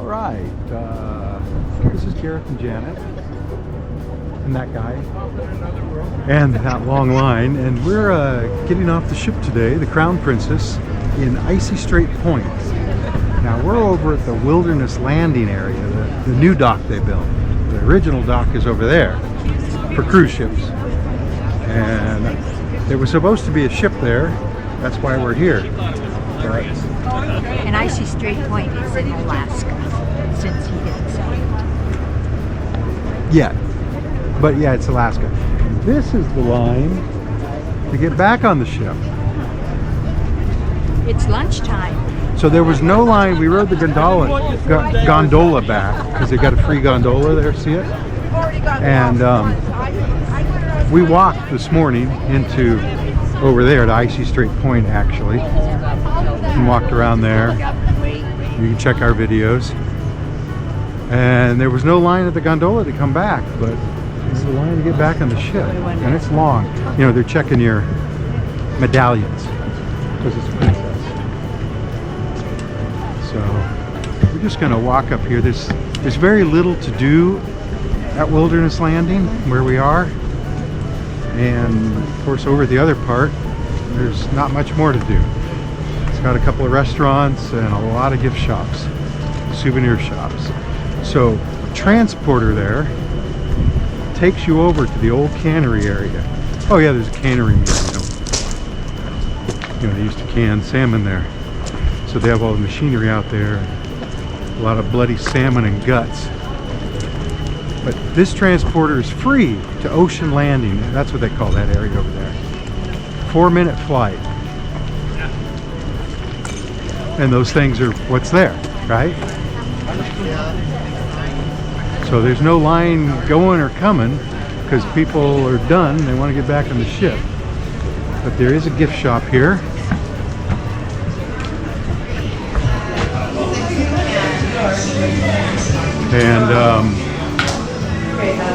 right. This is Gareth and Janet. And that guy. And that long line. And we're getting off the ship today, the Crown Princess, in Icy Strait Point. Now we're over at the Wilderness Landing area, the new dock they built. The original dock is over there for cruise ships. And there was supposed to be a ship there. That's why we're here. But and Icy Strait Point is in Alaska, since he didn't say. yeah, but yeah, it's Alaska. This is the line to get back on the ship. It's lunchtime. So there was no line. We rode the gondola back because they got a free gondola there. See it? And we walked this morning into over there to Icy Strait Point actually, and walked around there. You can check our videos. And there was no line at the gondola to come back, but there's a line to get back on the ship, and it's long. You know, they're checking your medallions because it's a princess. So we're just going to walk up here. There's very little to do at Wilderness Landing where we are, and of course over at the other part there's not much more to do. It's got a couple of restaurants and a lot of gift shops, souvenir shops. So a transporter there takes you over to the old cannery area. Oh yeah, there's a cannery museum. You know, they used to can salmon there. So they have all the machinery out there, a lot of bloody salmon and guts. But this transporter is free to Ocean Landing. That's what they call that area over there. 4-minute flight. And those things are what's there, right? So there's no line going or coming because people are done. They want to get back on the ship. But there is a gift shop here. And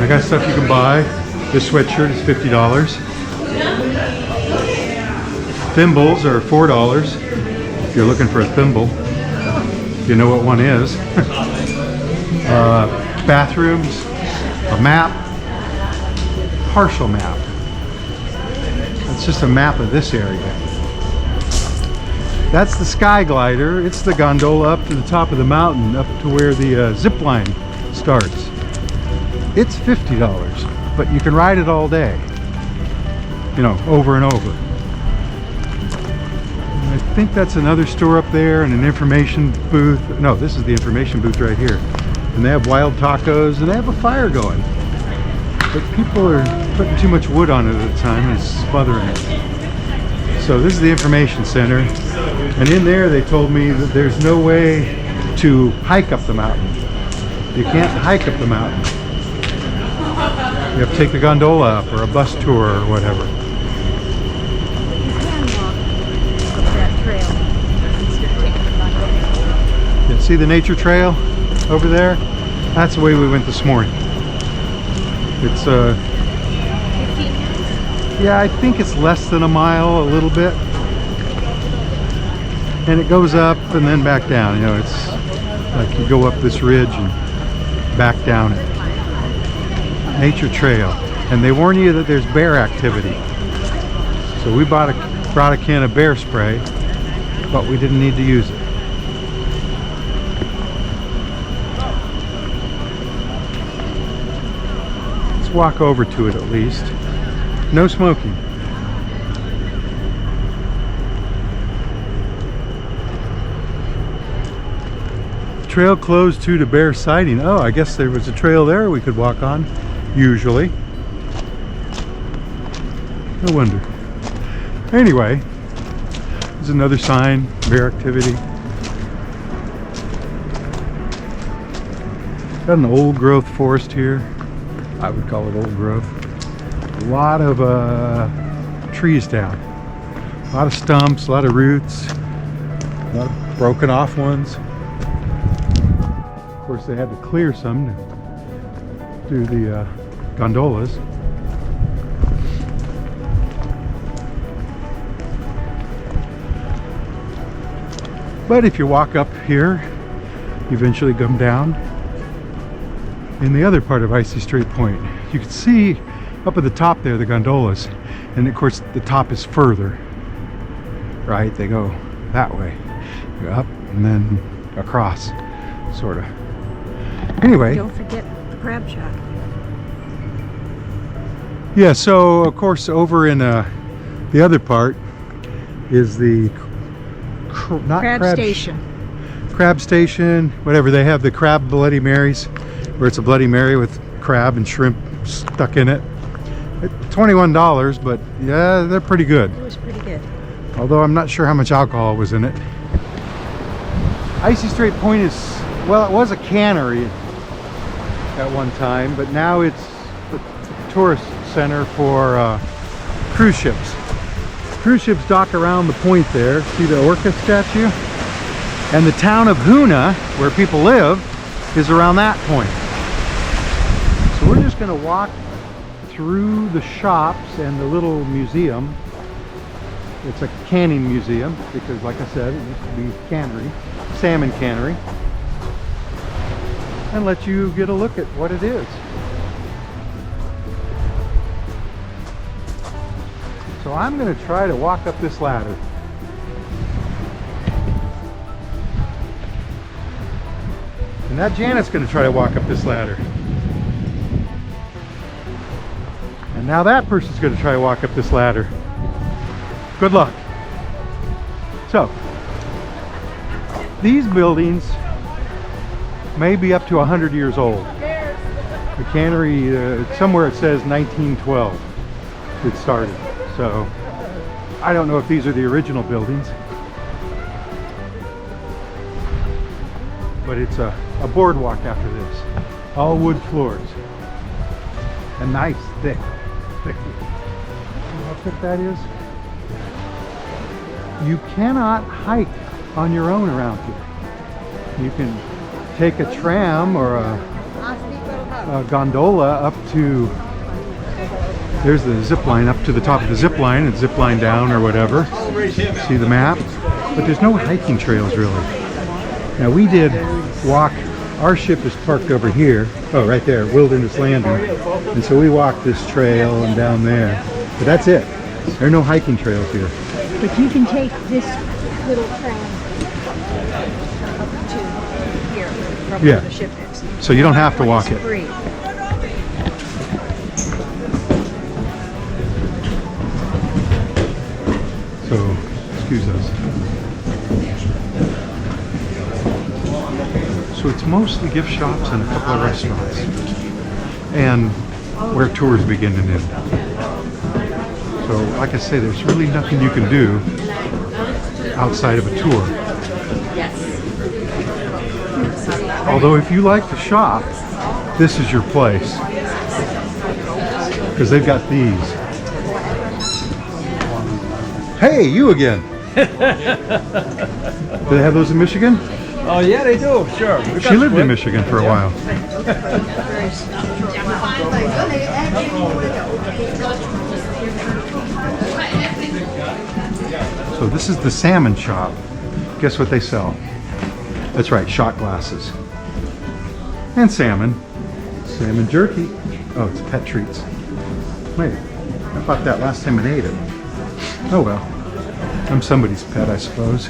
I got stuff you can buy. This sweatshirt is $50. Thimbles are $4 if you're looking for a thimble. If you know what one is. Bathrooms, a map, partial map. It's just a map of this area. That's the sky glider. It's the gondola up to the top of the mountain, up to where the zip line starts. It's $50, but you can ride it all day. You know, over and over. And I think that's another store up there and an information booth. No, this is the information booth right here. And they have wild tacos and they have a fire going. But people are putting too much wood on it at a time and it's smothering it. So this is the information center. And in there they told me that there's no way to hike up the mountain. You can't hike up the mountain. You have to take the gondola up or a bus tour or whatever. You can walk up that trail instead of taking the gondola. You see the nature trail over there? That's the way we went this morning. It's 15 yeah, I think it's less than a mile, a little bit. And it goes up and then back down. You know, it's like you go up this ridge and back down it. Nature trail. And they warn you that there's bear activity. So we brought a can of bear spray, but we didn't need to use it. Let's walk over to it at least. No smoking. Trail closed due to bear sighting. Oh, I guess there was a trail there we could walk on, usually. No wonder. Anyway, there's another sign, bear activity. Got an old growth forest here. I would call it old growth. A lot of trees down. A lot of stumps, a lot of roots, a lot of broken off ones. Of course, they had to clear some to do the gondolas. But if you walk up here, eventually come down in the other part of Icy Strait Point. You can see up at the top there the gondolas, and of course the top is further, right? They go that way, go up and then across, sort of. Anyway, Don't forget the crab shack. yeah, so of course over in the other part is the Crab station. Crab station, whatever. They have the crab Bloody Marys, where it's a Bloody Mary with crab and shrimp stuck in it. $21, but yeah, they're pretty good. It was pretty good. Although I'm not sure how much alcohol was in it. Icy Strait Point is, well, it was a cannery at one time, but now it's the tourist center for cruise ships. Cruise ships dock around the point there. See the orca statue? And the town of Hoona, where people live, is around that point. So we're just going to walk through the shops and the little museum. It's a canning museum because, like I said, it used to be cannery, salmon cannery, and let you get a look at what it is. So I'm going to try to walk up this ladder. And that Janet's going to try to walk up this ladder. And now that person's going to try to walk up this ladder. Good luck. So, these buildings may be up to 100 years old. The cannery, somewhere it says 1912 it started. So, I don't know if these are the original buildings. But it's a boardwalk after this. All wood floors. And nice, thick. You know how thick that is? You cannot hike on your own around here. You can take a tram or a gondola up to, there's the zip line up to the top of the zip line and zip line down or whatever. See the map? But there's no hiking trails really. Now we did walk, our ship is parked over here, oh right there, Wilderness Landing, and so we walked this trail and down there, but that's it. There are no hiking trails here. But you can take this little tram up to here from where the ship is. So you don't have to walk it. It's free. So, excuse us. So it's mostly gift shops and a couple of restaurants. And where tours begin and end. So, like I say, there's really nothing you can do outside of a tour. Although if you like to shop, this is your place. Because they've got these. Hey, you again! Do they have those in Michigan? Oh yeah, they do. Sure. She lived in Michigan for a while. So this is the salmon shop. Guess what they sell? That's right, shot glasses. And salmon. Salmon jerky. Oh, it's pet treats. Wait, I bought that last time and ate it. Oh well. I'm somebody's pet, I suppose.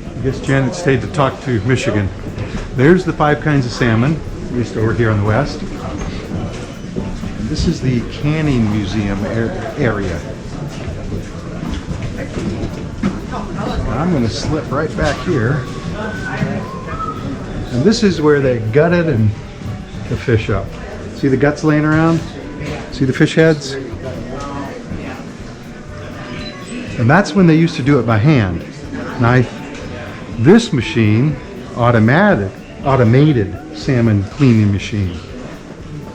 I guess Janet stayed to talk to Michigan. There's the 5 kinds of salmon, at least over here on the west. And this is the canning museum area. And I'm going to slip right back here. And this is where they gutted and the fish up. See the guts laying around? See the fish heads? And that's when they used to do it by hand. Knife. This machine, automated salmon cleaning machine.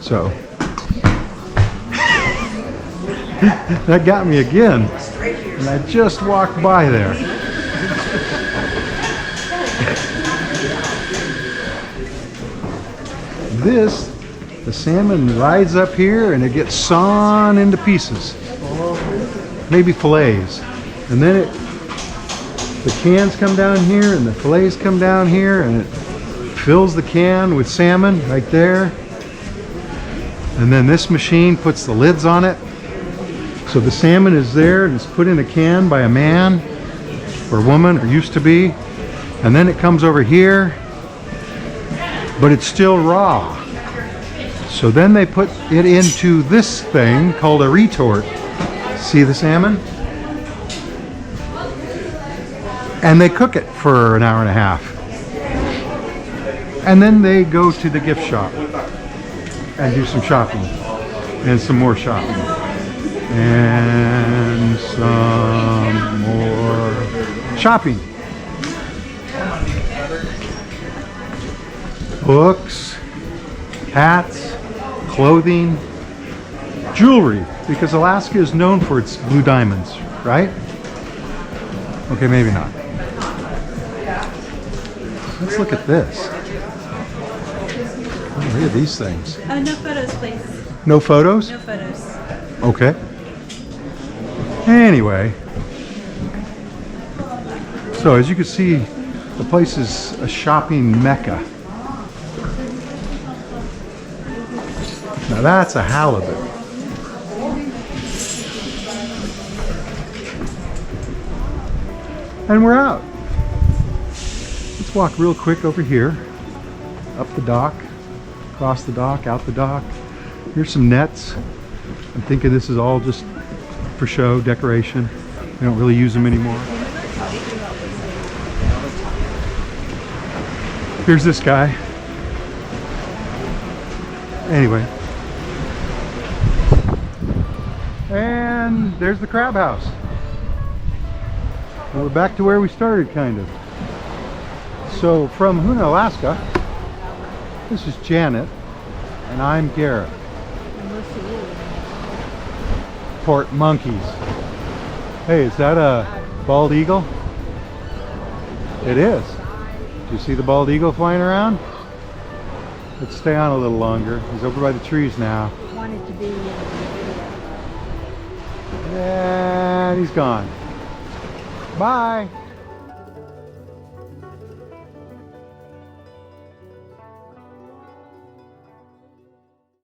So, that got me again. And I just walked by there. This, the salmon rides up here and it gets sawn into pieces. maybe fillets. And then the cans come down here and the fillets come down here, and it fills the can with salmon right there. And then this machine puts the lids on it. So the salmon is there and it's put in a can by a man or woman, or used to be. And then it comes over here, but it's still raw. So then they put it into this thing called a retort. See the salmon? And they cook it for an hour and a half. And then they go to the gift shop and do some shopping. And some more shopping. And some more shopping. Books, hats, clothing, jewelry, because Alaska is known for its blue diamonds, right? Okay, maybe not. Let's look at this. Oh, look at these things. No photos, please. No photos? No photos. Okay. Anyway. So as you can see, the place is a shopping mecca. Now that's a halibut. And we're out. Let's walk real quick over here. Up the dock, across the dock, out the dock. Here's some nets. I'm thinking this is all just for show, decoration. We don't really use them anymore. Here's this guy. Anyway. And there's the crab house. And we're back to where we started, kind of. So from Hoona, Alaska, this is Janet, and I'm Garrett. Port monkeys. Hey, is that a bald eagle? It is. Do you see the bald eagle flying around? Let's stay on a little longer. He's over by the trees now. Wanted to be in the video. And he's gone. Bye.